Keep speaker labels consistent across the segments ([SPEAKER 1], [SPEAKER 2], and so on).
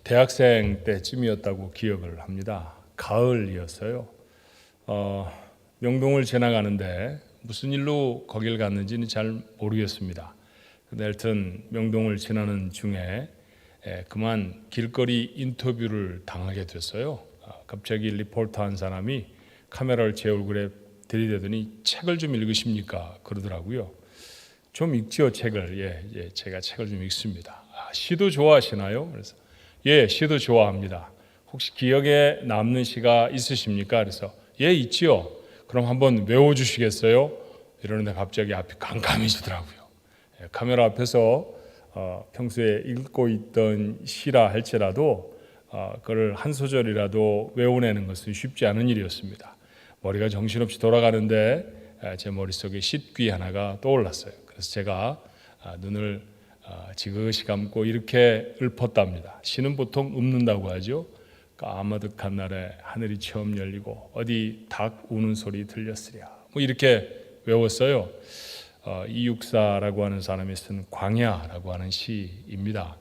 [SPEAKER 1] 대학생 때쯤이었다고 기억을 합니다. 가을이었어요. 명동을 지나가는데 무슨 일로 거길 갔는지는 잘 모르겠습니다. 근데 하여튼 명동을 지나는 중에 그만 길거리 인터뷰를 당하게 됐어요. 갑자기 리포터 한 사람이 카메라를 제 얼굴에 들이대더니 책을 좀 읽으십니까? 그러더라고요. 좀 읽지요, 책을. 예, 제가 책을 좀 읽습니다. 시도 좋아하시나요? 그래서 예, 시도 좋아합니다. 혹시 기억에 남는 시가 있으십니까? 그래서 예, 있지요. 그럼 한번 외워주시겠어요? 이러는데 갑자기 앞이 깜깜해지더라고요. 카메라 앞에서 평소에 읽고 있던 시라 할지라도 그걸 한 소절이라도 외워내는 것은 쉽지 않은 일이었습니다. 머리가 정신없이 돌아가는데 제 머릿속에 싯귀 하나가 떠올랐어요. 그래서 제가 눈을 지그시 감고 이렇게 읊었답니다. 시는 보통 읊는다고 하죠. 까마득한 날에 하늘이 처음 열리고 어디 닭 우는 소리 들렸으랴. 뭐 이렇게 외웠어요. 이육사라고 하는 사람이 쓴 광야라고 하는 시입니다.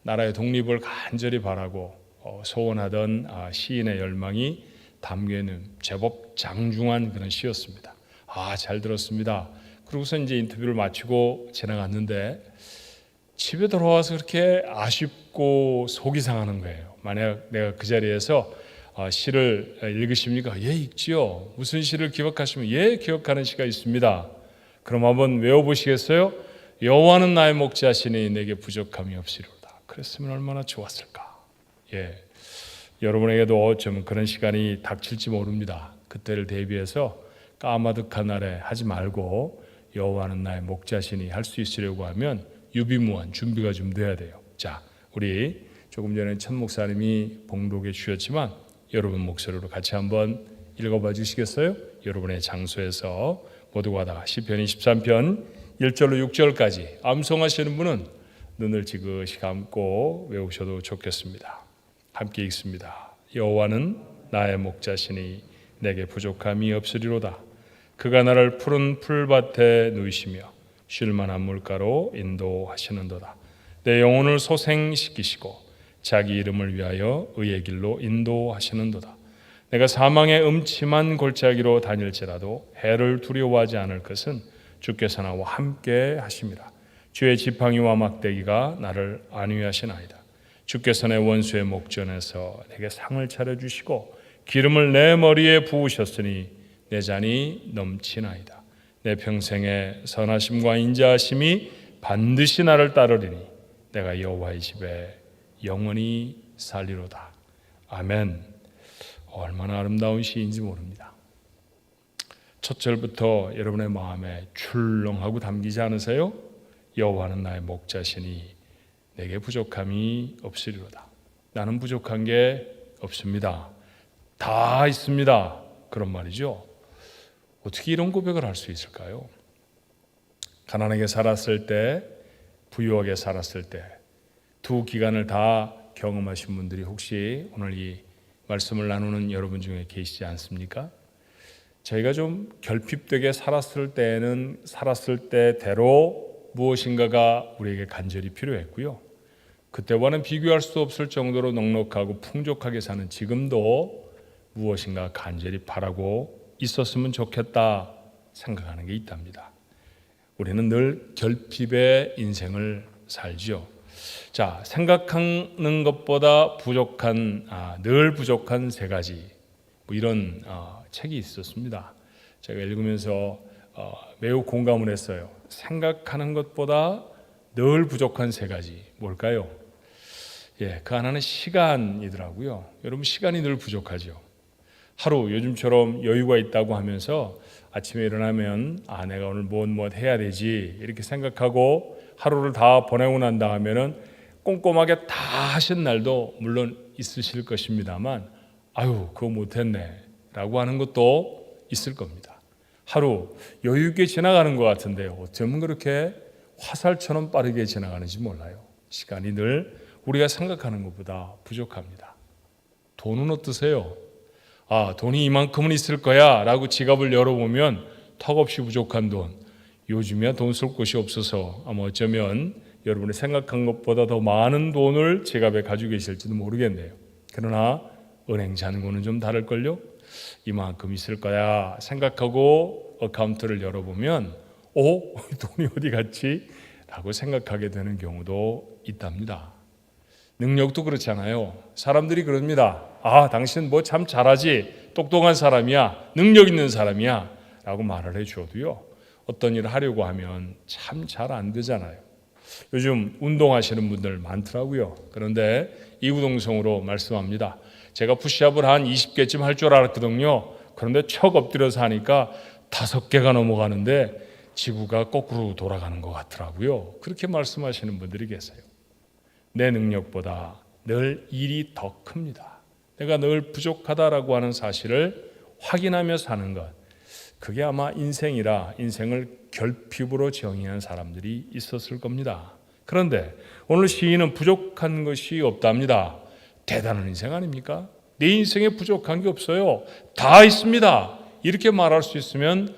[SPEAKER 1] 나라의 독립을 간절히 바라고 소원하던 시인의 열망이 담겨있는 제법 장중한 그런 시였습니다. 잘 들었습니다. 그러고서 이제 인터뷰를 마치고 지나갔는데 집에 돌아와서 그렇게 아쉽고 속이 상하는 거예요. 만약 내가 그 자리에서 시를 읽으십니까? 예, 읽지요. 무슨 시를 기억하시면 예, 기억하는 시가 있습니다. 그럼 한번 외워보시겠어요? 여호와는 나의 목자시니 내게 부족함이 없으리로다. 그랬으면 얼마나 좋았을까. 예, 여러분에게도 좀 그런 시간이 닥칠지 모릅니다. 그때를 대비해서 까마득한 날에 하지 말고 여호와는 나의 목자시니 할 수 있으려고 하면 유비무한 준비가 좀 돼야 돼요. 자, 우리 조금 전에 천 목사님이 봉독해 주셨지만 여러분 목소리로 같이 한번 읽어봐 주시겠어요? 여러분의 장소에서 모두가 다 시편 23편 1절로 6절까지 암송하시는 분은 눈을 지그시 감고 외우셔도 좋겠습니다. 함께 읽습니다. 여호와는 나의 목자시니 내게 부족함이 없으리로다. 그가 나를 푸른 풀밭에 누이시며 쉴만한 물가로 인도하시는도다. 내 영혼을 소생시키시고 자기 이름을 위하여 의의 길로 인도하시는도다. 내가 사망의 음침한 골짜기로 다닐지라도 해를 두려워하지 않을 것은 주께서 나와 함께 하심이라. 주의 지팡이와 막대기가 나를 안위하시나이다. 주께서 내 원수의 목전에서 내게 상을 차려주시고 기름을 내 머리에 부으셨으니 내 잔이 넘치나이다. 내 평생의 선하심과 인자하심이 반드시 나를 따르리니 내가 여호와의 집에 영원히 살리로다. 아멘. 얼마나 아름다운 시인지 모릅니다. 첫 절부터 여러분의 마음에 출렁하고 담기지 않으세요? 여호와는 나의 목자시니 내게 부족함이 없으리로다. 나는 부족한 게 없습니다. 다 있습니다. 그런 말이죠. 어떻게 이런 고백을 할 수 있을까요? 가난하게 살았을 때, 부유하게 살았을 때 두 기간을 다 경험하신 분들이 혹시 오늘 이 말씀을 나누는 여러분 중에 계시지 않습니까? 저희가 좀 결핍되게 살았을 때는 살았을 때대로 무엇인가가 우리에게 간절히 필요했고요. 그때와는 비교할 수 없을 정도로 넉넉하고 풍족하게 사는 지금도 무엇인가 간절히 바라고 있었으면 좋겠다 생각하는 게 있답니다. 우리는 늘 결핍의 인생을 살죠. 자, 생각하는 것보다 부족한 늘 부족한 세 가지 뭐 이런 책이 있었습니다. 제가 읽으면서 매우 공감을 했어요. 생각하는 것보다 늘 부족한 세 가지 뭘까요? 예, 그 하나는 시간이더라고요. 여러분 시간이 늘 부족하죠. 하루 요즘처럼 여유가 있다고 하면서 아침에 일어나면 내가 오늘 무엇 해야 되지 이렇게 생각하고 하루를 다 보내고 난 다음에는 꼼꼼하게 다 하신 날도 물론 있으실 것입니다만 그거 못했네 라고 하는 것도 있을 겁니다. 하루 여유 있게 지나가는 것 같은데 어쩌면 그렇게 화살처럼 빠르게 지나가는지 몰라요. 시간이 늘 우리가 생각하는 것보다 부족합니다. 돈은 어떠세요? 돈이 이만큼은 있을 거야 라고 지갑을 열어보면 턱없이 부족한 돈. 요즘이야 돈 쓸 곳이 없어서 아마 어쩌면 여러분이 생각한 것보다 더 많은 돈을 지갑에 가지고 계실지도 모르겠네요. 그러나 은행 잔고는 좀 다를걸요. 이만큼 있을 거야 생각하고 어카운트를 열어보면 돈이 어디 갔지? 라고 생각하게 되는 경우도 있답니다. 능력도 그렇잖아요. 사람들이 그럽니다. 당신 뭐 참 잘하지, 똑똑한 사람이야, 능력 있는 사람이야 라고 말을 해줘도요, 어떤 일을 하려고 하면 참 잘 안 되잖아요. 요즘 운동하시는 분들 많더라고요. 그런데 이구동성으로 말씀합니다. 제가 푸시업을 한 20개쯤 할 줄 알았거든요. 그런데 척 엎드려서 하니까 5개가 넘어가는데 지구가 거꾸로 돌아가는 것 같더라고요. 그렇게 말씀하시는 분들이 계세요. 내 능력보다 늘 일이 더 큽니다. 내가 늘 부족하다라고 하는 사실을 확인하며 사는 것, 그게 아마 인생이라 인생을 결핍으로 정의한 사람들이 있었을 겁니다. 그런데 오늘 시인은 부족한 것이 없답니다. 대단한 인생 아닙니까? 내 인생에 부족한 게 없어요. 다 있습니다. 이렇게 말할 수 있으면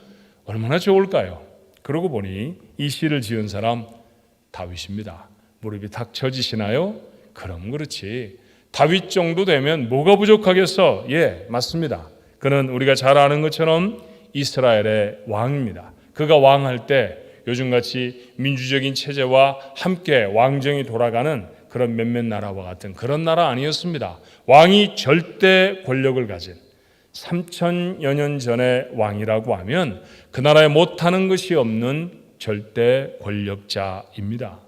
[SPEAKER 1] 얼마나 좋을까요? 그러고 보니 이 시를 지은 사람 다윗입니다. 무릎이 탁 쳐지시나요? 그럼 그렇지. 다윗 정도 되면 뭐가 부족하겠어? 예, 맞습니다. 그는 우리가 잘 아는 것처럼 이스라엘의 왕입니다. 그가 왕할 때 요즘같이 민주적인 체제와 함께 왕정이 돌아가는 그런 몇몇 나라와 같은 그런 나라 아니었습니다. 왕이 절대 권력을 가진 3000여 년 전의 왕이라고 하면 그 나라에 못하는 것이 없는 절대 권력자입니다.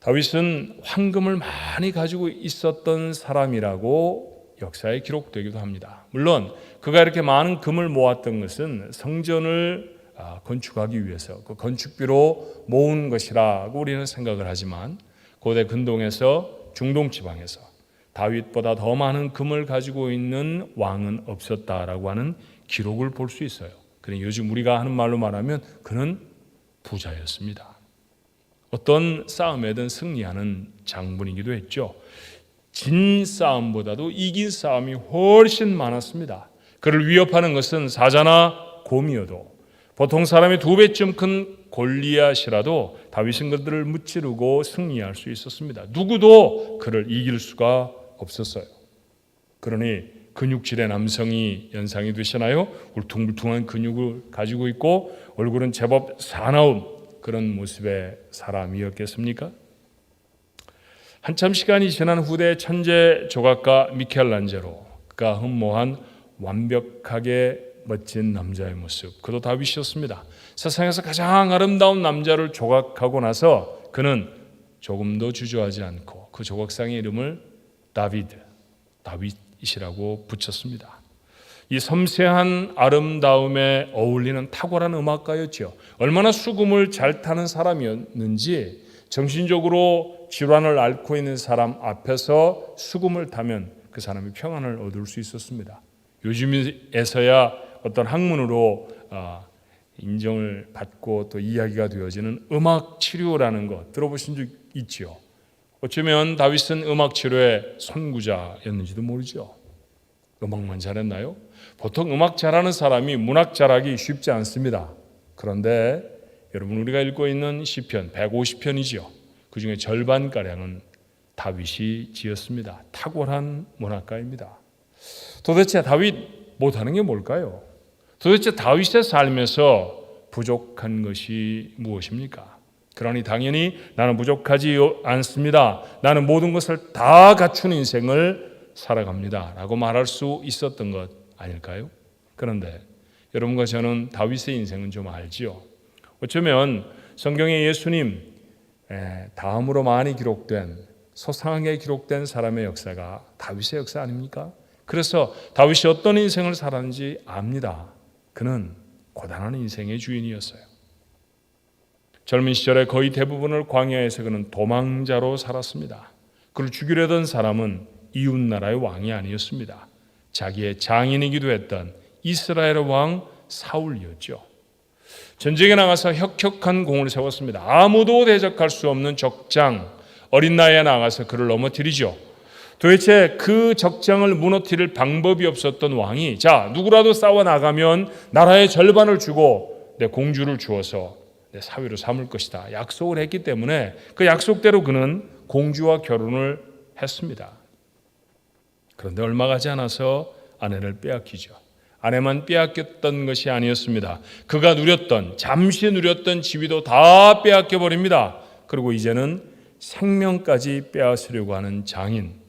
[SPEAKER 1] 다윗은 황금을 많이 가지고 있었던 사람이라고 역사에 기록되기도 합니다. 물론 그가 이렇게 많은 금을 모았던 것은 성전을 건축하기 위해서 그 건축비로 모은 것이라고 우리는 생각을 하지만 고대 근동에서 중동 지방에서 다윗보다 더 많은 금을 가지고 있는 왕은 없었다라고 하는 기록을 볼 수 있어요. 그러니 요즘 우리가 하는 말로 말하면 그는 부자였습니다. 어떤 싸움에든 승리하는 장군이기도 했죠. 진 싸움보다도 이긴 싸움이 훨씬 많았습니다. 그를 위협하는 것은 사자나 곰이어도 보통 사람의 2배쯤 큰 골리앗이라도 다윗은 그들을 무찌르고 승리할 수 있었습니다. 누구도 그를 이길 수가 없었어요. 그러니 근육질의 남성이 연상이 되시나요? 울퉁불퉁한 근육을 가지고 있고 얼굴은 제법 사나운 그런 모습의 사람이었겠습니까? 한참 시간이 지난 후대 천재 조각가 미켈란젤로가 흠모한 완벽하게 멋진 남자의 모습, 그도 다윗이었습니다. 세상에서 가장 아름다운 남자를 조각하고 나서 그는 조금도 주저하지 않고 그 조각상의 이름을 다윗이라고 붙였습니다. 이 섬세한 아름다움에 어울리는 탁월한 음악가였죠. 얼마나 수금을 잘 타는 사람이었는지 정신적으로 질환을 앓고 있는 사람 앞에서 수금을 타면 그 사람이 평안을 얻을 수 있었습니다. 요즘에서야 어떤 학문으로 인정을 받고 또 이야기가 되어지는 음악 치료라는 것 들어보신 적 있죠? 어쩌면 다윗은 음악 치료의 선구자였는지도 모르죠. 음악만 잘했나요? 보통 음악 잘하는 사람이 문학 잘하기 쉽지 않습니다. 그런데 여러분, 우리가 읽고 있는 시편 150편이죠. 그 중에 절반가량은 다윗이 지었습니다. 탁월한 문학가입니다. 도대체 다윗 못하는 게 뭘까요? 도대체 다윗의 삶에서 부족한 것이 무엇입니까? 그러니 당연히 나는 부족하지 않습니다. 나는 모든 것을 다 갖춘 인생을 살아갑니다 라고 말할 수 있었던 것 아닐까요? 그런데 여러분과 저는 다윗의 인생은 좀 알지요. 어쩌면 성경에 예수님 다음으로 많이 기록된, 소상하게 기록된 사람의 역사가 다윗의 역사 아닙니까? 그래서 다윗이 어떤 인생을 살았는지 압니다. 그는 고단한 인생의 주인이었어요. 젊은 시절에 거의 대부분을 광야에서 그는 도망자로 살았습니다. 그를 죽이려던 사람은 이웃나라의 왕이 아니었습니다. 자기의 장인이기도 했던 이스라엘의 왕 사울이었죠. 전쟁에 나가서 혁혁한 공을 세웠습니다. 아무도 대적할 수 없는 적장, 어린 나이에 나가서 그를 넘어뜨리죠. 도대체 그 적장을 무너뜨릴 방법이 없었던 왕이 누구라도 싸워 나가면 나라의 절반을 주고 내 공주를 주어서 내 사위로 삼을 것이다 약속을 했기 때문에 그 약속대로 그는 공주와 결혼을 했습니다. 그런데 얼마 가지 않아서 아내를 빼앗기죠. 아내만 빼앗겼던 것이 아니었습니다. 그가 잠시 누렸던 지위도 다 빼앗겨 버립니다. 그리고 이제는 생명까지 빼앗으려고 하는 장인,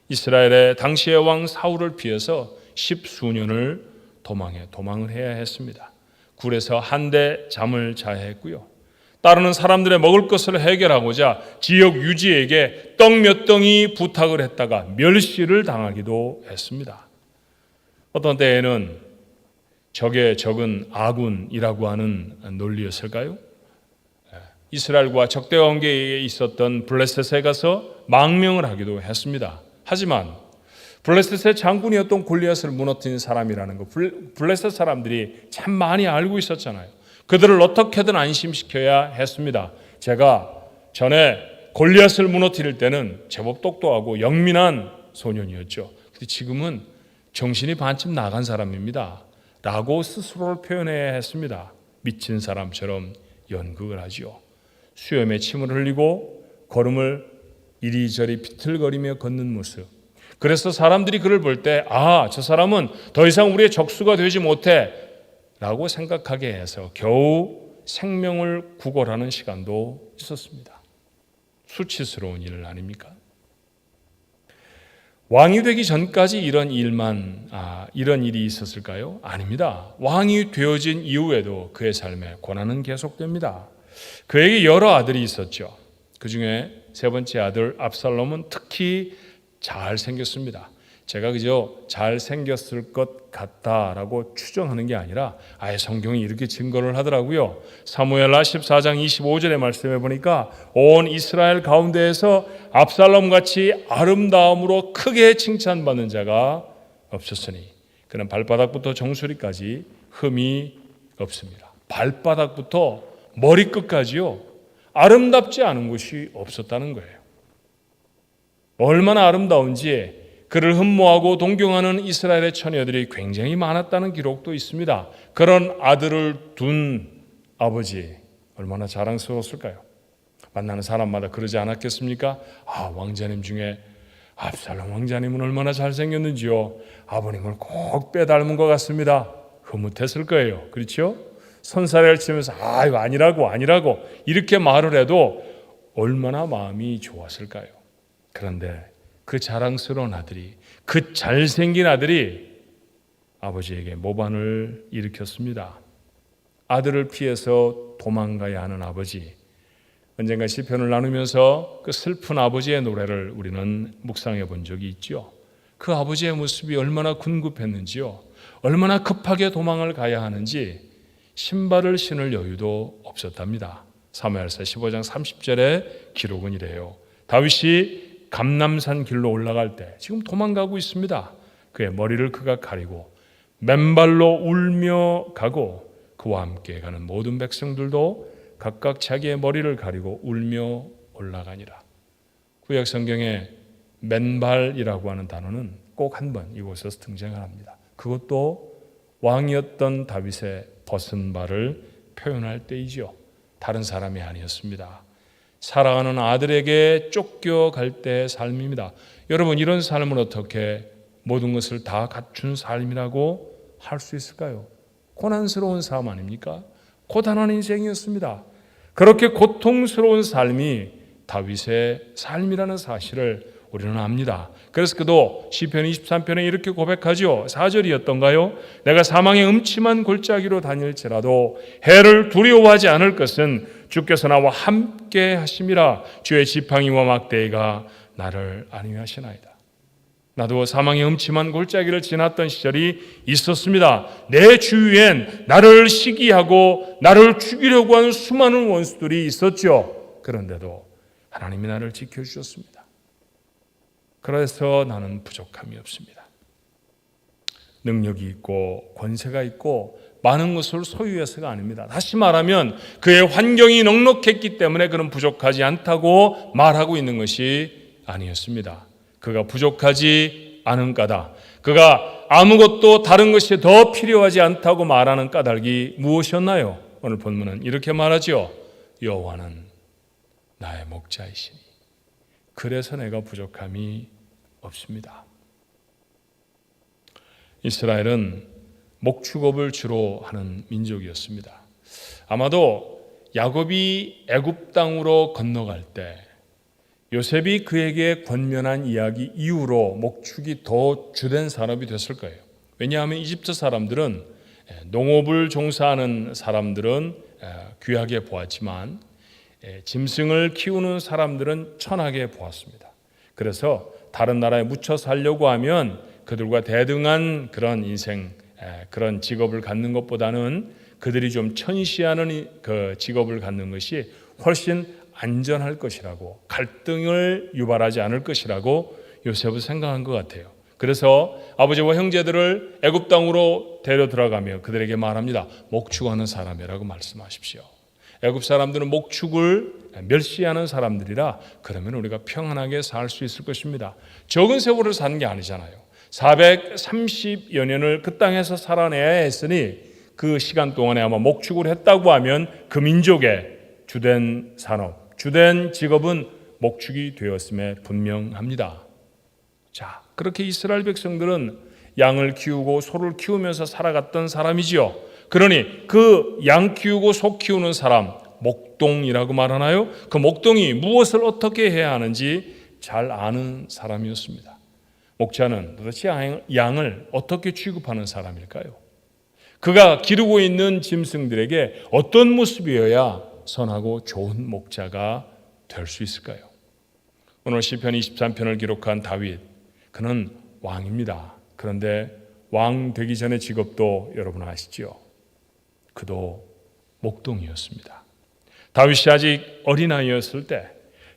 [SPEAKER 1] 이스라엘의 당시의 왕 사울을 피해서 10수년을 도망을 해야 했습니다. 굴에서 한데 잠을 자야 했고요. 따르는 사람들의 먹을 것을 해결하고자 지역 유지에게 떡 몇 덩이 부탁을 했다가 멸시를 당하기도 했습니다. 어떤 때에는 적의 적은 아군이라고 하는 논리였을까요? 이스라엘과 적대 관계에 있었던 블레셋에 가서 망명을 하기도 했습니다. 하지만 블레셋의 장군이었던 골리앗을 무너뜨린 사람이라는 거 블레셋 사람들이 참 많이 알고 있었잖아요. 그들을 어떻게든 안심시켜야 했습니다. 제가 전에 골리앗을 무너뜨릴 때는 제법 똑똑하고 영민한 소년이었죠. 근데 지금은 정신이 반쯤 나간 사람입니다. 라고 스스로를 표현해야 했습니다. 미친 사람처럼 연극을 하지요. 수염에 침을 흘리고 걸음을 이리저리 비틀거리며 걷는 모습. 그래서 사람들이 그를 볼 때 저 사람은 더 이상 우리의 적수가 되지 못해 라고 생각하게 해서 겨우 생명을 구걸하는 시간도 있었습니다. 수치스러운 일 아닙니까? 왕이 되기 전까지 이런 일이 있었을까요? 아닙니다. 왕이 되어진 이후에도 그의 삶에 고난은 계속됩니다. 그에게 여러 아들이 있었죠. 그 중에 세 번째 아들 압살롬은 특히 잘생겼습니다. 제가 그저 잘생겼을 것 같다라고 추정하는 게 아니라 아예 성경이 이렇게 증거를 하더라고요. 사무엘하 14장 25절의 말씀에 보니까 온 이스라엘 가운데에서 압살롬같이 아름다움으로 크게 칭찬받는 자가 없었으니 그는 발바닥부터 정수리까지 흠이 없습니다. 발바닥부터 머리끝까지요. 아름답지 않은 곳이 없었다는 거예요. 얼마나 아름다운지 그를 흠모하고 동경하는 이스라엘의 처녀들이 굉장히 많았다는 기록도 있습니다. 그런 아들을 둔 아버지 얼마나 자랑스러웠을까요? 만나는 사람마다 그러지 않았겠습니까? 왕자님 중에 압살롬 왕자님은 얼마나 잘생겼는지요. 아버님을 꼭 빼닮은 것 같습니다. 흐뭇했을 거예요. 그렇죠? 손사래를 치면서 이거 아니라고 이렇게 말을 해도 얼마나 마음이 좋았을까요? 그런데 그 자랑스러운 아들이, 그 잘생긴 아들이 아버지에게 모반을 일으켰습니다. 아들을 피해서 도망가야 하는 아버지. 언젠가 시편을 나누면서 그 슬픈 아버지의 노래를 우리는 묵상해 본 적이 있죠. 그 아버지의 모습이 얼마나 궁급했는지요. 얼마나 급하게 도망을 가야 하는지 신발을 신을 여유도 없었답니다. 사무엘하 15장 30절의 기록은 이래요. 다윗이 감람산 길로 올라갈 때 지금 도망가고 있습니다. 그의 머리를 그가 가리고 맨발로 울며 가고 그와 함께 가는 모든 백성들도 각각 자기의 머리를 가리고 울며 올라가니라. 구약 성경에 맨발이라고 하는 단어는 꼭 한 번 이곳에서 등장을 합니다. 그것도 왕이었던 다윗의 벗은 발을 표현할 때이지요. 다른 사람이 아니었습니다. 사랑하는 아들에게 쫓겨갈 때의 삶입니다. 여러분, 이런 삶을 어떻게 모든 것을 다 갖춘 삶이라고 할 수 있을까요? 고난스러운 삶 아닙니까? 고단한 인생이었습니다. 그렇게 고통스러운 삶이 다윗의 삶이라는 사실을 우리는 압니다. 그래서 그도 시편 23편에 이렇게 고백하죠. 4절이었던가요? 내가 사망의 음침한 골짜기로 다닐지라도 해를 두려워하지 않을 것은 주께서 나와 함께 하심이라. 주의 지팡이와 막대기가 나를 안위하시나이다. 나도 사망의 음침한 골짜기를 지났던 시절이 있었습니다. 내 주위엔 나를 시기하고 나를 죽이려고 하는 수많은 원수들이 있었죠. 그런데도 하나님이 나를 지켜주셨습니다. 그래서 나는 부족함이 없습니다. 능력이 있고 권세가 있고 많은 것을 소유해서가 아닙니다. 다시 말하면 그의 환경이 넉넉했기 때문에 그는 부족하지 않다고 말하고 있는 것이 아니었습니다. 그가 부족하지 않은 까닭, 그가 아무것도 다른 것이 더 필요하지 않다고 말하는 까닭이 무엇이었나요? 오늘 본문은 이렇게 말하죠. 여호와는 나의 목자이시니 그래서 내가 부족함이 없습니다. 이스라엘은 목축업을 주로 하는 민족이었습니다. 아마도 야곱이 애굽 땅으로 건너갈 때 요셉이 그에게 권면한 이야기 이후로 목축이 더 주된 산업이 됐을 거예요. 왜냐하면 이집트 사람들은 농업을 종사하는 사람들은 귀하게 보았지만 짐승을 키우는 사람들은 천하게 보았습니다. 그래서 다른 나라에 묻혀 살려고 하면 그들과 대등한 그런 인생, 그런 직업을 갖는 것보다는 그들이 좀 천시하는 그 직업을 갖는 것이 훨씬 안전할 것이라고, 갈등을 유발하지 않을 것이라고 요셉은 생각한 것 같아요. 그래서 아버지와 형제들을 애굽 땅으로 데려 들어가며 그들에게 말합니다. 목축하는 사람이라고 말씀하십시오. 애굽 사람들은 목축을 멸시하는 사람들이라 그러면 우리가 평안하게 살 수 있을 것입니다. 적은 세월을 사는 게 아니잖아요. 430여 년을 그 땅에서 살아내야 했으니 그 시간 동안에 아마 목축을 했다고 하면 그 민족의 주된 산업, 주된 직업은 목축이 되었음에 분명합니다. 자, 그렇게 이스라엘 백성들은 양을 키우고 소를 키우면서 살아갔던 사람이지요. 그러니 그 양 키우고 소 키우는 사람, 목동이라고 말하나요? 그 목동이 무엇을 어떻게 해야 하는지 잘 아는 사람이었습니다. 목자는 도대체 양을 어떻게 취급하는 사람일까요? 그가 기르고 있는 짐승들에게 어떤 모습이어야 선하고 좋은 목자가 될 수 있을까요? 오늘 시편 23편을 기록한 다윗, 그는 왕입니다. 그런데 왕 되기 전의 직업도 여러분 아시죠? 그도 목동이었습니다. 다윗이 아직 어린아이였을 때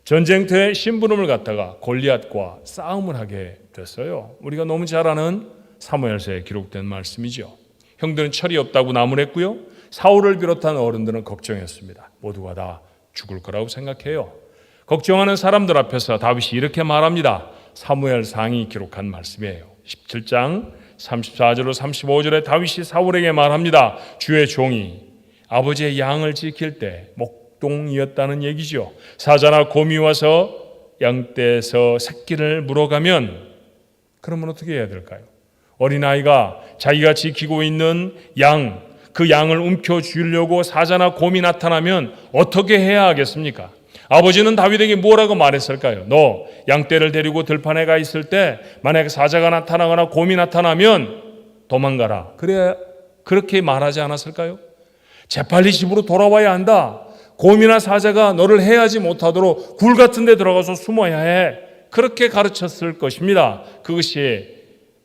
[SPEAKER 1] 전쟁터에 심부름을 갔다가 골리앗과 싸움을 하게 됐어요. 우리가 너무 잘 아는 사무엘서에 기록된 말씀이죠. 형들은 철이 없다고 나무랬고요. 사울을 비롯한 어른들은 걱정했습니다. 모두가 다 죽을 거라고 생각해요. 걱정하는 사람들 앞에서 다윗이 이렇게 말합니다. 사무엘상이 기록한 말씀이에요. 17장 34절로 35절에 다윗이 사울에게 말합니다. 주의 종이 아버지의 양을 지킬 때 목동이었다는 얘기죠. 사자나 곰이 와서 양떼에서 새끼를 물어가면 그러면 어떻게 해야 될까요? 어린아이가 자기가 지키고 있는 양, 그 양을 움켜쥐려고 사자나 곰이 나타나면 어떻게 해야 하겠습니까? 아버지는 다윗에게 뭐라고 말했을까요? 너 양떼를 데리고 들판에 가 있을 때 만약에 사자가 나타나거나 곰이 나타나면 도망가라. 그렇게 말하지 않았을까요? 재빨리 집으로 돌아와야 한다. 곰이나 사자가 너를 해하지 못하도록 굴 같은 데 들어가서 숨어야 해. 그렇게 가르쳤을 것입니다. 그것이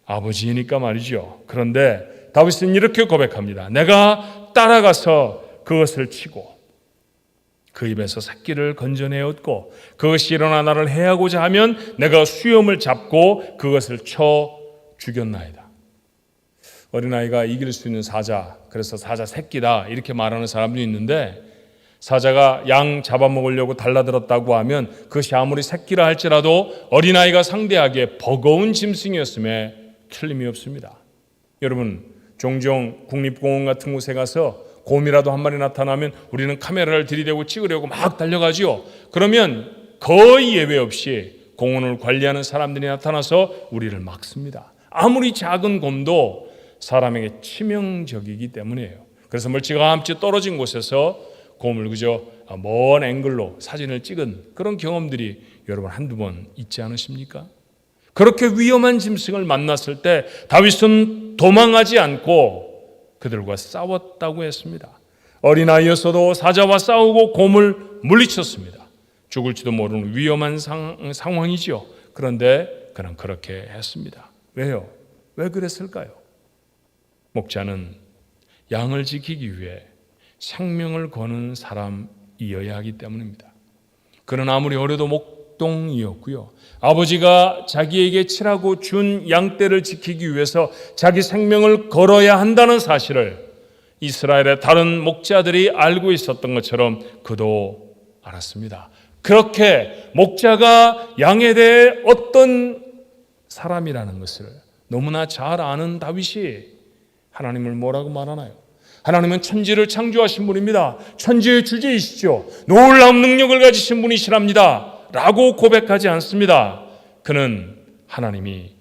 [SPEAKER 1] 아버지이니까 말이죠. 그런데 다윗은 이렇게 고백합니다. 내가 따라가서 그것을 치고 그 입에서 새끼를 건져내었고 그것이 일어나 나를 해하고자 하면 내가 수염을 잡고 그것을 쳐 죽였나이다. 어린아이가 이길 수 있는 사자, 그래서 사자 새끼다 이렇게 말하는 사람도 있는데 사자가 양 잡아먹으려고 달라들었다고 하면 그것이 아무리 새끼라 할지라도 어린아이가 상대하기에 버거운 짐승이었음에 틀림이 없습니다. 여러분 종종 국립공원 같은 곳에 가서 곰이라도 한 마리 나타나면 우리는 카메라를 들이대고 찍으려고 막 달려가지요. 그러면 거의 예외 없이 공원을 관리하는 사람들이 나타나서 우리를 막습니다. 아무리 작은 곰도 사람에게 치명적이기 때문이에요. 그래서 멀찌감치 떨어진 곳에서 곰을 그저 먼 앵글로 사진을 찍은 그런 경험들이 여러분 한두 번 있지 않으십니까? 그렇게 위험한 짐승을 만났을 때 다윗은 도망하지 않고 그들과 싸웠다고 했습니다. 어린아이였어도 사자와 싸우고 곰을 물리쳤습니다. 죽을지도 모르는 위험한 상황이죠. 그런데 그는 그렇게 했습니다. 왜요? 왜 그랬을까요? 목자는 양을 지키기 위해 생명을 거는 사람이어야 하기 때문입니다. 그는 아무리 어려도 목동이었고요. 아버지가 자기에게 치라고 준 양떼를 지키기 위해서 자기 생명을 걸어야 한다는 사실을 이스라엘의 다른 목자들이 알고 있었던 것처럼 그도 알았습니다. 그렇게 목자가 양에 대해 어떤 사람이라는 것을 너무나 잘 아는 다윗이 하나님을 뭐라고 말하나요? 하나님은 천지를 창조하신 분입니다. 천지의 주제이시죠. 놀라운 능력을 가지신 분이시랍니다. 라고 고백하지 않습니다. 그는 하나님이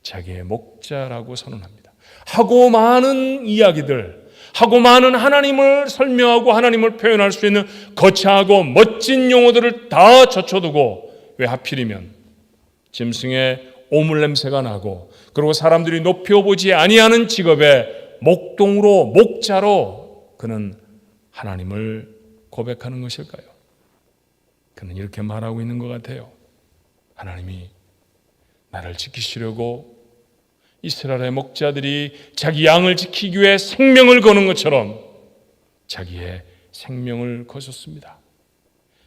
[SPEAKER 1] 자기의 목자라고 선언합니다. 하고 많은 이야기들, 하고 많은 하나님을 설명하고 하나님을 표현할 수 있는 거창하고 멋진 용어들을 다 젖혀두고 왜 하필이면 짐승의 오물 냄새가 나고 그리고 사람들이 높여보지 아니하는 직업에 목동으로 목자로 그는 하나님을 고백하는 것일까요? 그는 이렇게 말하고 있는 것 같아요. 하나님이 나를 지키시려고 이스라엘의 목자들이 자기 양을 지키기 위해 생명을 거는 것처럼 자기의 생명을 거셨습니다.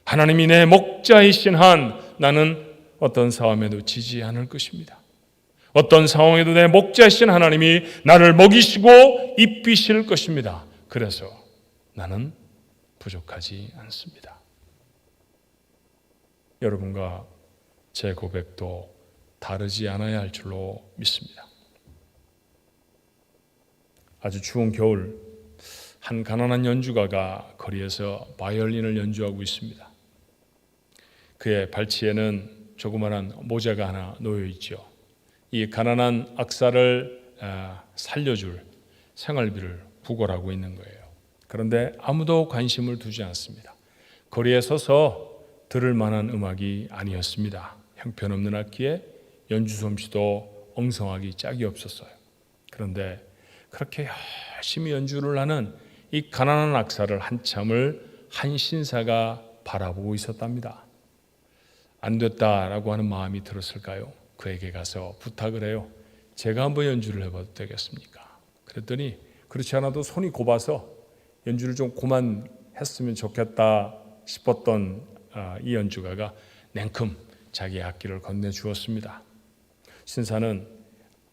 [SPEAKER 1] 하나님이 내 목자이신 한 나는 어떤 싸움에도 지지 않을 것입니다. 어떤 상황에도 내 목자이신 하나님이 나를 먹이시고 입히실 것입니다. 그래서 나는 부족하지 않습니다. 여러분과 제 고백도 다르지 않아야 할 줄로 믿습니다. 아주 추운 겨울 한 가난한 연주가가 거리에서 바이올린을 연주하고 있습니다. 그의 발치에는 조그마한 모자가 하나 놓여 있죠. 이 가난한 악사를 살려줄 생활비를 구걸하고 있는 거예요. 그런데 아무도 관심을 두지 않습니다. 거리에 서서 들을 만한 음악이 아니었습니다. 형편없는 악기에 연주 솜씨도 엉성하기 짝이 없었어요. 그런데 그렇게 열심히 연주를 하는 이 가난한 악사를 한참을 한 신사가 바라보고 있었답니다. 안 됐다라고 하는 마음이 들었을까요? 그에게 가서 부탁을 해요. 제가 한번 연주를 해봐도 되겠습니까? 그랬더니 그렇지 않아도 손이 곱아서 연주를 좀 그만했으면 좋겠다 싶었던 이 연주가가 냉큼 자기 악기를 건네주었습니다. 신사는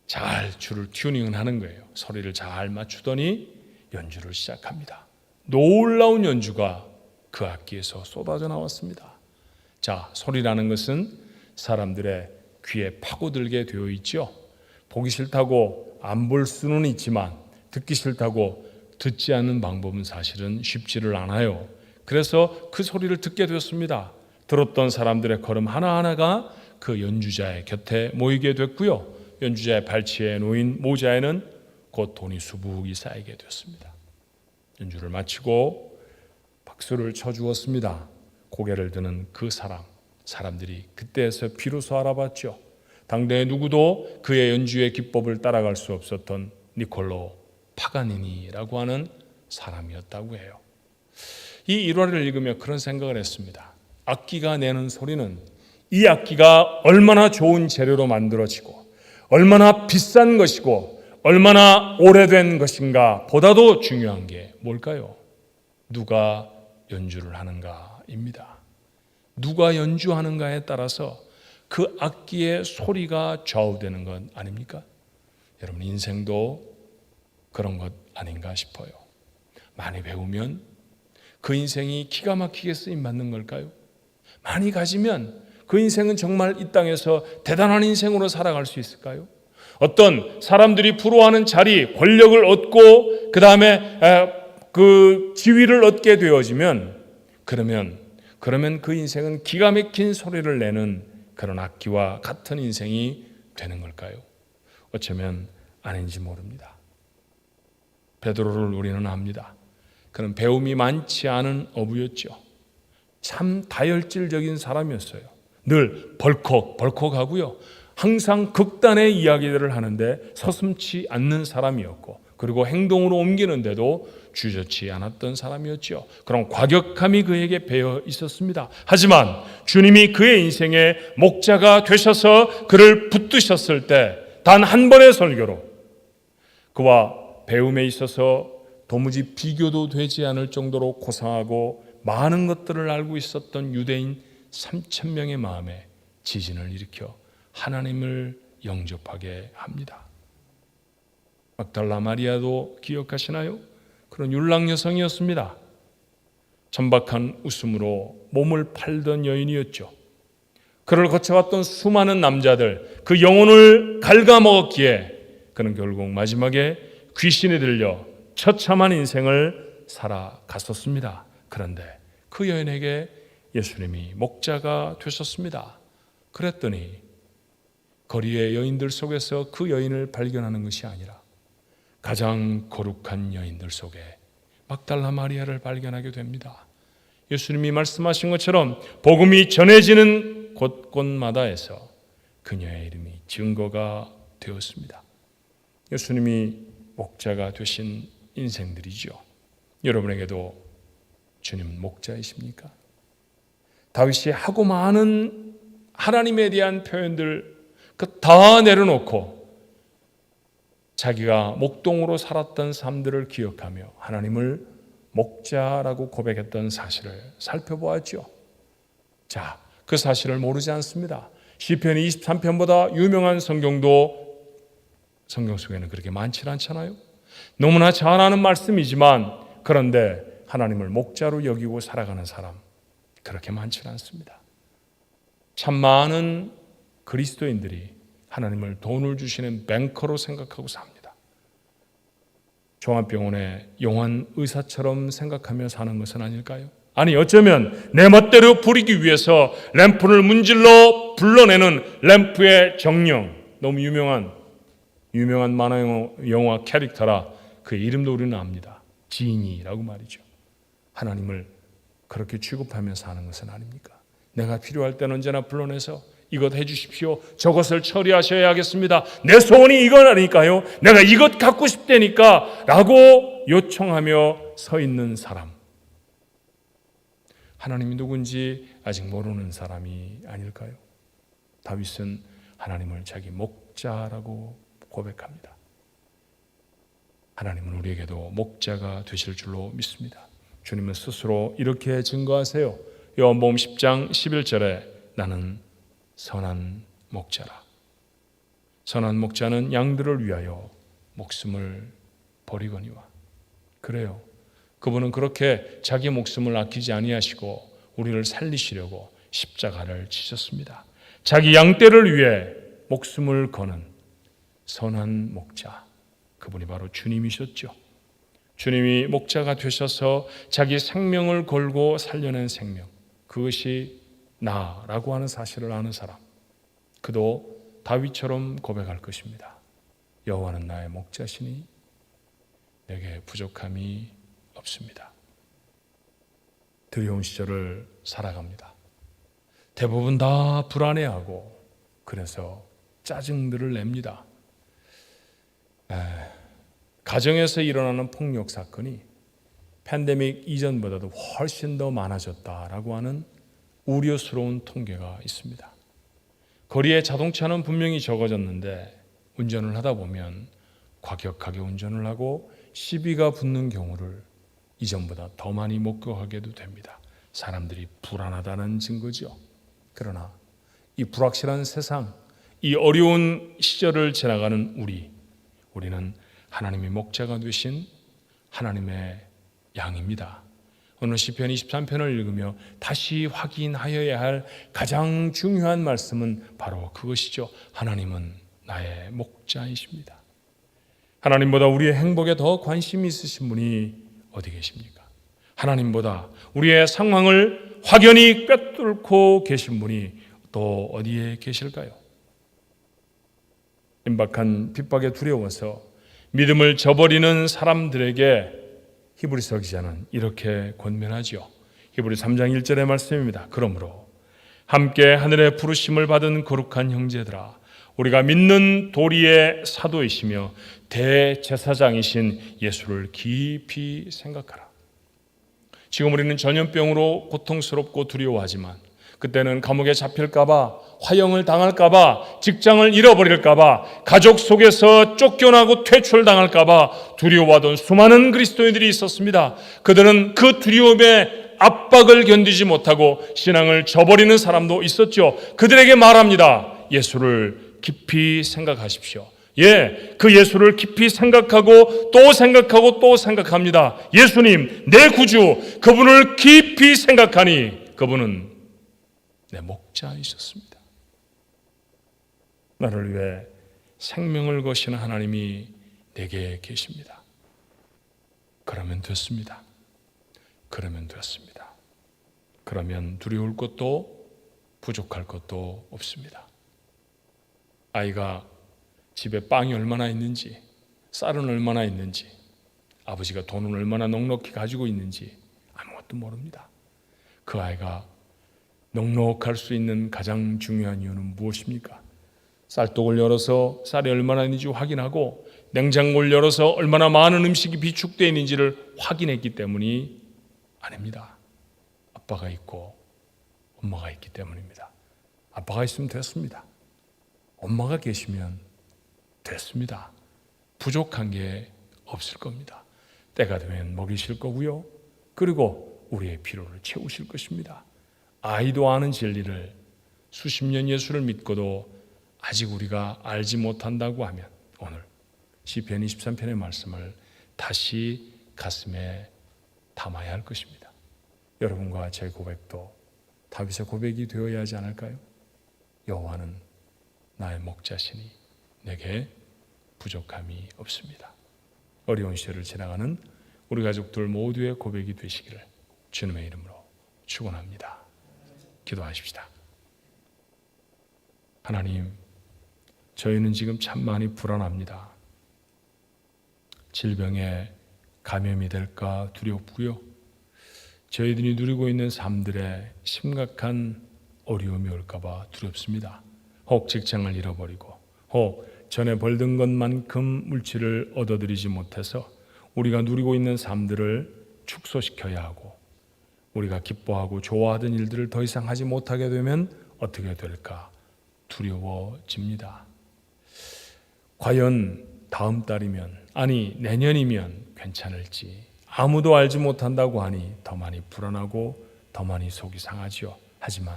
[SPEAKER 1] 잘 줄을 튜닝을 하는 거예요. 소리를 잘 맞추더니 연주를 시작합니다. 놀라운 연주가 그 악기에서 쏟아져 나왔습니다. 자, 소리라는 것은 사람들의 귀에 파고들게 되어 있죠. 보기 싫다고 안 볼 수는 있지만 듣기 싫다고 듣지 않는 방법은 사실은 쉽지를 않아요. 그래서 그 소리를 듣게 되었습니다. 들었던 사람들의 걸음 하나하나가 그 연주자의 곁에 모이게 됐고요. 연주자의 발치에 놓인 모자에는 곧 돈이 수북이 쌓이게 되었습니다. 연주를 마치고 박수를 쳐주었습니다. 고개를 드는 그 사람들이 그때에서 비로소 알아봤죠. 당대의 누구도 그의 연주의 기법을 따라갈 수 없었던 니콜로 파가니니라고 하는 사람이었다고 해요. 이 일화를 읽으며 그런 생각을 했습니다. 악기가 내는 소리는 이 악기가 얼마나 좋은 재료로 만들어지고 얼마나 비싼 것이고 얼마나 오래된 것인가 보다도 중요한 게 뭘까요? 누가 연주를 하는가입니다. 누가 연주하는가에 따라서 그 악기의 소리가 좌우되는 것 아닙니까? 여러분 인생도 그런 것 아닌가 싶어요. 많이 배우면 그 인생이 기가 막히게 쓰임받는 걸까요? 많이 가지면 그 인생은 정말 이 땅에서 대단한 인생으로 살아갈 수 있을까요? 어떤 사람들이 부러워하는 자리, 권력을 얻고 그 다음에 그 지위를 얻게 되어지면 그러면 그 인생은 기가 막힌 소리를 내는 그런 악기와 같은 인생이 되는 걸까요? 어쩌면 아닌지 모릅니다. 베드로를 우리는 압니다. 그는 배움이 많지 않은 어부였죠. 참 다혈질적인 사람이었어요. 늘 벌컥하고요. 항상 극단의 이야기들을 하는데 서슴지 않는 사람이었고 그리고 행동으로 옮기는데도 주저치 않았던 사람이었죠. 그런 과격함이 그에게 배어 있었습니다. 하지만 주님이 그의 인생의 목자가 되셔서 그를 붙드셨을 때 단 한 번의 설교로 그와 배움에 있어서 도무지 비교도 되지 않을 정도로 고상하고 많은 것들을 알고 있었던 유대인 3,000명의 마음에 지진을 일으켜 하나님을 영접하게 합니다. 막달라 마리아도 기억하시나요? 그런 율랑 여성이었습니다. 천박한 웃음으로 몸을 팔던 여인이었죠. 그를 거쳐왔던 수많은 남자들, 그 영혼을 갉아먹었기에 그는 결국 마지막에 귀신에 들려 처참한 인생을 살아갔었습니다. 그런데 그 여인에게 예수님이 목자가 되셨습니다. 그랬더니 거리의 여인들 속에서 그 여인을 발견하는 것이 아니라 가장 거룩한 여인들 속에 막달라 마리아를 발견하게 됩니다. 예수님이 말씀하신 것처럼 복음이 전해지는 곳곳마다에서 그녀의 이름이 증거가 되었습니다. 예수님이 목자가 되신 인생들이죠. 여러분에게도 주님은 목자이십니까? 다윗이 하고 많은 하나님에 대한 표현들 다 내려놓고 자기가 목동으로 살았던 삶들을 기억하며 하나님을 목자라고 고백했던 사실을 살펴보았죠. 자, 그 사실을 모르지 않습니다. 시편 23편보다 유명한 성경도 성경 속에는 그렇게 많지 않잖아요. 너무나 잘 아는 말씀이지만 그런데 하나님을 목자로 여기고 살아가는 사람 그렇게 많지 않습니다. 참 많은 그리스도인들이 하나님을 돈을 주시는 뱅커로 생각하고 삽니다. 종합병원의 용한 의사처럼 생각하며 사는 것은 아닐까요? 아니 어쩌면 내 멋대로 부리기 위해서 램프를 문질러 불러내는 램프의 정령, 너무 유명한 만화 영화 캐릭터라 그 이름도 우리는 압니다. 지니라고 말이죠. 하나님을 그렇게 취급하며 사는 것은 아닙니까? 내가 필요할 때는 언제나 불러내서 이것 해주십시오. 저것을 처리하셔야 하겠습니다. 내 소원이 이거라니까요. 내가 이것 갖고 싶다니까 라고 요청하며 서 있는 사람. 하나님이 누군지 아직 모르는 사람이 아닐까요? 다윗은 하나님을 자기 목자라고 고백합니다. 하나님은 우리에게도 목자가 되실 줄로 믿습니다. 주님은 스스로 이렇게 증거하세요. 요한복음 10장 11절에 나는 선한 목자라. 선한 목자는 양들을 위하여 목숨을 버리거니와. 그래요. 그분은 그렇게 자기 목숨을 아끼지 아니하시고 우리를 살리시려고 십자가를 지셨습니다. 자기 양떼를 위해 목숨을 거는 선한 목자, 그분이 바로 주님이셨죠. 주님이 목자가 되셔서 자기 생명을 걸고 살려낸 생명, 그것이 나라고 하는 사실을 아는 사람, 그도 다윗처럼 고백할 것입니다. 여호와는 나의 목자시니 내게 부족함이 없습니다. 두려운 시절을 살아갑니다. 대부분 다 불안해하고 그래서 짜증들을 냅니다. 가정에서 일어나는 폭력 사건이 팬데믹 이전보다도 훨씬 더 많아졌다라고 하는 우려스러운 통계가 있습니다. 거리에 자동차는 분명히 적어졌는데 운전을 하다 보면 과격하게 운전을 하고 시비가 붙는 경우를 이전보다 더 많이 목격하게도 됩니다. 사람들이 불안하다는 증거죠. 그러나 이 불확실한 세상, 이 어려운 시절을 지나가는 우리는 하나님의 목자가 되신 하나님의 양입니다. 오늘 시편 23편을 읽으며 다시 확인하여야 할 가장 중요한 말씀은 바로 그것이죠. 하나님은 나의 목자이십니다. 하나님보다 우리의 행복에 더 관심이 있으신 분이 어디 계십니까? 하나님보다 우리의 상황을 확연히 꿰뚫고 계신 분이 또 어디에 계실까요? 임박한 핍박에 두려워서 믿음을 저버리는 사람들에게 히브리서 기자는 이렇게 권면하지요. 히브리 3장 1절의 말씀입니다. 그러므로 함께 하늘의 부르심을 받은 거룩한 형제들아, 우리가 믿는 도리의 사도이시며 대제사장이신 예수를 깊이 생각하라. 지금 우리는 전염병으로 고통스럽고 두려워하지만 그때는 감옥에 잡힐까봐, 화형을 당할까봐, 직장을 잃어버릴까봐, 가족 속에서 쫓겨나고 퇴출당할까봐 두려워하던 수많은 그리스도인들이 있었습니다. 그들은 그 두려움의 압박을 견디지 못하고 신앙을 저버리는 사람도 있었죠. 그들에게 말합니다. 예수를 깊이 생각하십시오. 그 예수를 깊이 생각하고 또 생각하고 또 생각합니다. 예수님, 내 구주, 그분을 깊이 생각하니 그분은 내 목자이셨습니다. 나를 위해 생명을 거시는 하나님이 내게 계십니다. 그러면 됐습니다. 그러면 됐습니다. 그러면 두려울 것도 부족할 것도 없습니다. 아이가 집에 빵이 얼마나 있는지, 쌀은 얼마나 있는지, 아버지가 돈을 얼마나 넉넉히 가지고 있는지 아무것도 모릅니다. 그 아이가 넉넉할 수 있는 가장 중요한 이유는 무엇입니까? 쌀독을 열어서 쌀이 얼마나 있는지 확인하고 냉장고를 열어서 얼마나 많은 음식이 비축되어 있는지를 확인했기 때문이 아닙니다. 아빠가 있고 엄마가 있기 때문입니다. 아빠가 있으면 됐습니다. 엄마가 계시면 됐습니다. 부족한 게 없을 겁니다. 때가 되면 먹이실 거고요. 그리고 우리의 필요를 채우실 것입니다. 아이도 아는 진리를 수십 년 예수를 믿고도 아직 우리가 알지 못한다고 하면 오늘 시편 23편의 말씀을 다시 가슴에 담아야 할 것입니다. 여러분과 제 고백도 다윗의 고백이 되어야 하지 않을까요? 여호와는 나의 목자시니 내게 부족함이 없습니다. 어려운 시절을 지나가는 우리 가족들 모두의 고백이 되시기를 주님의 이름으로 축원합니다. 기도하십시다. 하나님, 저희는 지금 참 많이 불안합니다. 질병에 감염이 될까 두렵고요. 저희들이 누리고 있는 삶들에 심각한 어려움이 올까 봐 두렵습니다. 혹 직장을 잃어버리고 혹 전에 벌던 것만큼 물질을 얻어들이지 못해서 우리가 누리고 있는 삶들을 축소시켜야 하고 우리가 기뻐하고 좋아하던 일들을 더 이상 하지 못하게 되면 어떻게 될까 두려워집니다. 과연 다음 달이면 아니 내년이면 괜찮을지 아무도 알지 못한다고 하니 더 많이 불안하고 더 많이 속이 상하지요. 하지만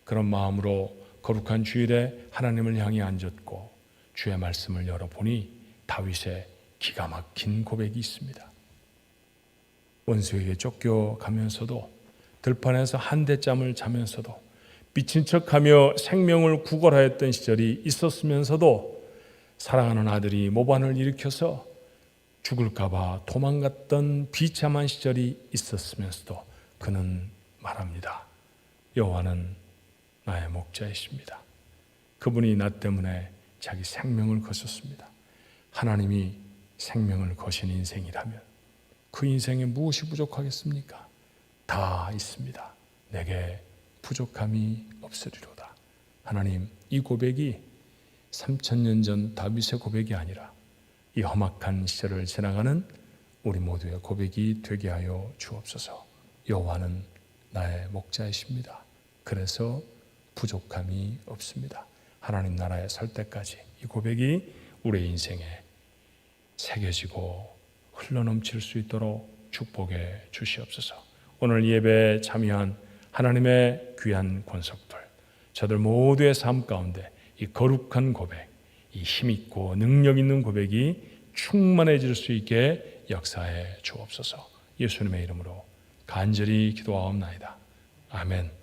[SPEAKER 1] 그런 마음으로 거룩한 주일에 하나님을 향해 앉았고 주의 말씀을 열어보니 다윗의 기가 막힌 고백이 있습니다. 원수에게 쫓겨가면서도 들판에서 한 대 짬을 자면서도 미친 척하며 생명을 구걸하였던 시절이 있었으면서도 사랑하는 아들이 모반을 일으켜서 죽을까 봐 도망갔던 비참한 시절이 있었으면서도 그는 말합니다. 여호와는 나의 목자이십니다. 그분이 나 때문에 자기 생명을 거셨습니다. 하나님이 생명을 거신 인생이라면 그 인생에 무엇이 부족하겠습니까? 다 있습니다. 내게 부족함이 없으리로다. 하나님, 이 고백이 3000년 전 다윗의 고백이 아니라 이 험악한 시절을 지나가는 우리 모두의 고백이 되게 하여 주옵소서. 여호와는 나의 목자이십니다. 그래서 부족함이 없습니다. 하나님 나라에 설 때까지 이 고백이 우리의 인생에 새겨지고 흘러넘칠 수 있도록 축복해 주시옵소서. 오늘 예배에 참여한 하나님의 귀한 권속들, 저들 모두의 삶 가운데 이 거룩한 고백, 이 힘있고 능력 있는 고백이 충만해질 수 있게 역사해 주옵소서. 예수님의 이름으로 간절히 기도하옵나이다. 아멘.